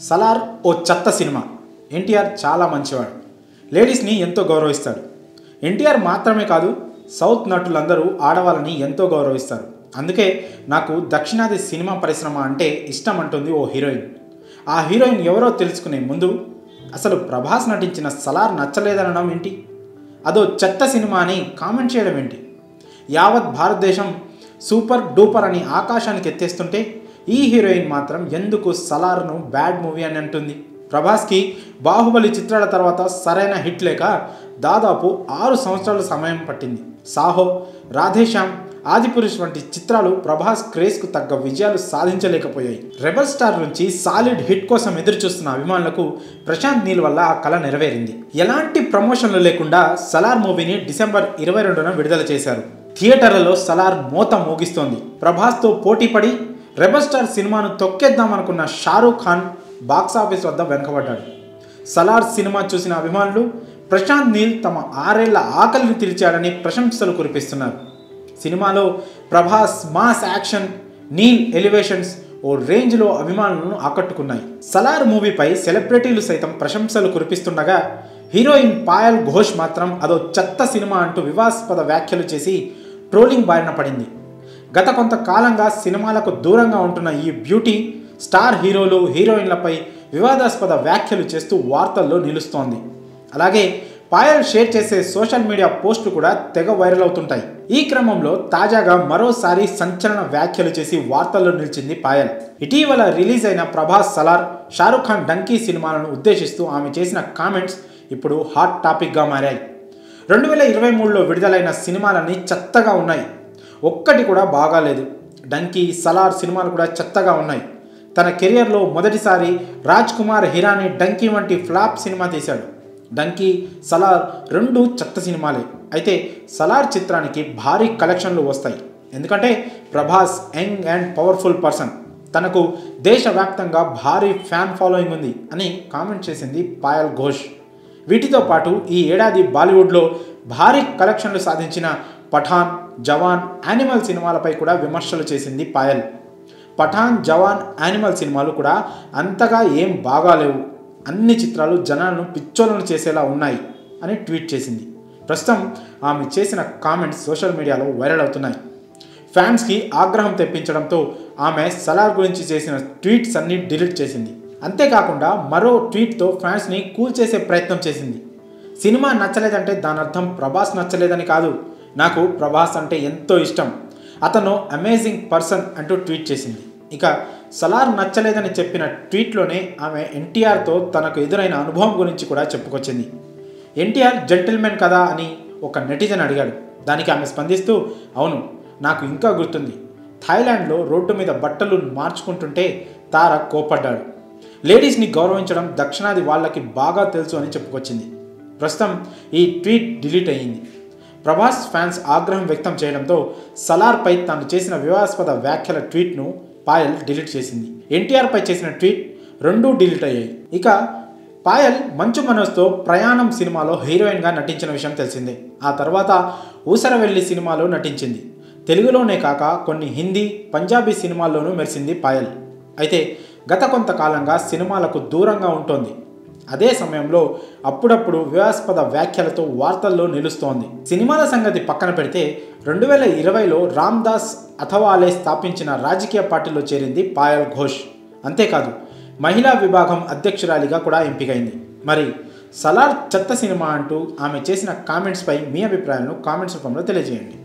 సలార్ ఓ చెత్త సినిమా. ఎన్టీఆర్ చాలా మంచివాడు, లేడీస్ని ఎంతో గౌరవిస్తాడు. ఎన్టీఆర్ మాత్రమే కాదు, సౌత్ నటులందరూ ఆడవాళ్ళని ఎంతో గౌరవిస్తారు. అందుకే నాకు దక్షిణాది సినిమా పరిశ్రమ అంటే ఇష్టం అంటుంది ఓ హీరోయిన్. ఆ హీరోయిన్ ఎవరో తెలుసుకునే ముందు అసలు ప్రభాస్ నటించిన సలార్ నచ్చలేదనడం ఏంటి, అదో చెత్త సినిమా అని కామెంట్ చేయడం ఏంటి? యావత్ భారతదేశం సూపర్ డూపర్ అని ఆకాశానికి ఎత్తేస్తుంటే ఈ హీరోయిన్ మాత్రం ఎందుకు సలార్ను బ్యాడ్ మూవీ అని అంటుంది? ప్రభాస్కి బాహుబలి చిత్రాల తర్వాత సరైన హిట్ లేక దాదాపు 6 సంవత్సరాల సమయం పట్టింది. సాహో, రాధేశ్యామ్, ఆదిపురుష్ వంటి చిత్రాలు ప్రభాస్ క్రేజ్కు తగ్గ విజయాలు సాధించలేకపోయాయి. రెబల్ స్టార్ నుంచి సాలిడ్ హిట్ కోసం ఎదురుచూస్తున్న అభిమానులకు ప్రశాంత్ నీల్ వల్ల ఆ కళ నెరవేరింది. ఎలాంటి ప్రమోషన్లు లేకుండా సలార్ మూవీని డిసెంబర్ 22న విడుదల చేశారు. థియేటర్లలో సలార్ మోత మోగిస్తోంది. ప్రభాస్తో పోటీపడి రెబల్ స్టార్ సినిమాను తొక్కేద్దామనుకున్న షారూఖ్ ఖాన్ బాక్సాఫీస్ వద్ద వెనుకబడ్డాడు. సలార్ సినిమా చూసిన అభిమానులు ప్రశాంత్ నీల్ తమ 6 ఏళ్ల ఆకలిని తీర్చాడని ప్రశంసలు కురిపిస్తున్నారు. సినిమాలో Prabhas mass action, Neel elevations ఓ రేంజ్లో అభిమానులను ఆకట్టుకున్నాయి. సలార్ మూవీపై సెలబ్రిటీలు సైతం ప్రశంసలు కురిపిస్తుండగా హీరోయిన్ పాయల్ ఘోష్ మాత్రం అదో చెత్త సినిమా అంటూ వివాదాస్పద వ్యాఖ్యలు చేసి ట్రోలింగ్ బారిన పడింది. గత కొంతకాలంగా సినిమాలకు దూరంగా ఉంటున్న ఈ బ్యూటీ స్టార్ హీరోలు, హీరోయిన్లపై వివాదాస్పద వ్యాఖ్యలు చేస్తూ వార్తల్లో నిలుస్తోంది. అలాగే పాయల్ షేర్ చేసే సోషల్ మీడియా పోస్టులు కూడా తెగ వైరల్ అవుతుంటాయి. ఈ క్రమంలో తాజాగా మరోసారి సంచలన వ్యాఖ్యలు చేసి వార్తల్లో నిలిచింది పాయల్. ఇటీవల రిలీజ్ అయిన ప్రభాస్ సలార్, షారూఖ్ ఖాన్ డంకీ సినిమాలను ఉద్దేశిస్తూ ఆమె చేసిన కామెంట్స్ ఇప్పుడు హాట్ టాపిక్గా మారాయి. 2023లో విడుదలైన సినిమాలన్నీ చెత్తగా ఉన్నాయి, ఒక్కటి కూడా బాగాలేదు. డంకీ, సలార్ సినిమాలు కూడా చెత్తగా ఉన్నాయి. తన కెరియర్లో మొదటిసారి రాజ్ కుమార్ హిరానీ డంకీ వంటి ఫ్లాప్ సినిమా తీశాడు. డంకీ, సలార్ రెండు చెత్త సినిమాలే. అయితే సలార్ చిత్రానికి భారీ కలెక్షన్లు వస్తాయి, ఎందుకంటే Prabhas young and powerful person, తనకు దేశవ్యాప్తంగా భారీ ఫ్యాన్ ఫాలోయింగ్ ఉంది అని కామెంట్ చేసింది పాయల్ ఘోష్. వీటితో పాటు ఈ ఏడాది బాలీవుడ్లో భారీ కలెక్షన్లు సాధించిన పఠాన్, జవాన్, యానిమల్ సినిమాలపై కూడా విమర్శలు చేసింది పాయల్. పఠాన్, జవాన్, యానిమల్ సినిమాలు కూడా అంతగా ఏం బాగాలేవు, అన్ని చిత్రాలు జనాలను పిచ్చోలను చేసేలా ఉన్నాయి అని ట్వీట్ చేసింది. ప్రస్తుతం ఆమె చేసిన కామెంట్స్ సోషల్ మీడియాలో వైరల్ అవుతున్నాయి. ఫ్యాన్స్కి ఆగ్రహం తెప్పించడంతో ఆమె సలార్ గురించి చేసిన ట్వీట్స్ అన్ని డిలీట్ చేసింది. అంతేకాకుండా మరో ట్వీట్తో ఫ్యాన్స్ని కూల్ చేసే ప్రయత్నం చేసింది. సినిమా నచ్చలేదంటే దాని అర్థం ప్రభాస్ నచ్చలేదని కాదు, నాకు ప్రభాస్ అంటే ఎంతో ఇష్టం, అతను అమేజింగ్ పర్సన్ అంటూ ట్వీట్ చేసింది. ఇక సలార్ నచ్చలేదని చెప్పిన ట్వీట్లోనే ఆమె ఎన్టీఆర్తో తనకు ఎదురైన అనుభవం గురించి కూడా చెప్పుకొచ్చింది. ఎన్టీఆర్ జెంటిల్మెన్ కదా అని ఒక నెటిజన్ అడిగాడు. దానికి ఆమె స్పందిస్తూ, అవును, నాకు ఇంకా గుర్తుంది, థాయిలాండ్లో రోడ్డు మీద బట్టలు మార్చుకుంటుంటే తార కోపడ్డాడు. లేడీస్ని గౌరవించడం దక్షిణాది వాళ్ళకి బాగా తెలుసు అని చెప్పుకొచ్చింది. ప్రస్తుతం ఈ ట్వీట్ డిలీట్ అయ్యింది. ప్రభాస్ ఫ్యాన్స్ ఆగ్రహం వ్యక్తం చేయడంతో సలార్పై తాను చేసిన వివాదాస్పద వ్యాఖ్యల ట్వీట్ను పాయల్ డిలీట్ చేసింది. ఎన్టీఆర్పై చేసిన ట్వీట్ రెండూ డిలీట్ అయ్యాయి. ఇక పాయల్ మంచు మనోజ్తో ప్రయాణం సినిమాలో హీరోయిన్గా నటించిన విషయం తెలిసిందే. ఆ తర్వాత ఊసరవెల్లి సినిమాలో నటించింది. తెలుగులోనే కాక కొన్ని హిందీ, పంజాబీ సినిమాల్లోనూ మెరిసింది పాయల్. అయితే గత కొంతకాలంగా సినిమాలకు దూరంగా ఉంటోంది. అదే సమయంలో అప్పుడప్పుడు వివాదాస్పద వ్యాఖ్యలతో వార్తల్లో నిలుస్తోంది. సినిమాల సంగతి పక్కన పెడితే 2020లో రామ్ దాస్ అథవాలే స్థాపించిన రాజకీయ పార్టీలో చేరింది పాయల్ ఘోష్. అంతేకాదు మహిళా విభాగం అధ్యక్షురాలిగా కూడా ఎంపికైంది. మరి సలార్ చెత్త సినిమా అంటూ ఆమె చేసిన కామెంట్స్పై మీ అభిప్రాయాలను కామెంట్స్ రూపంలో తెలియజేయండి.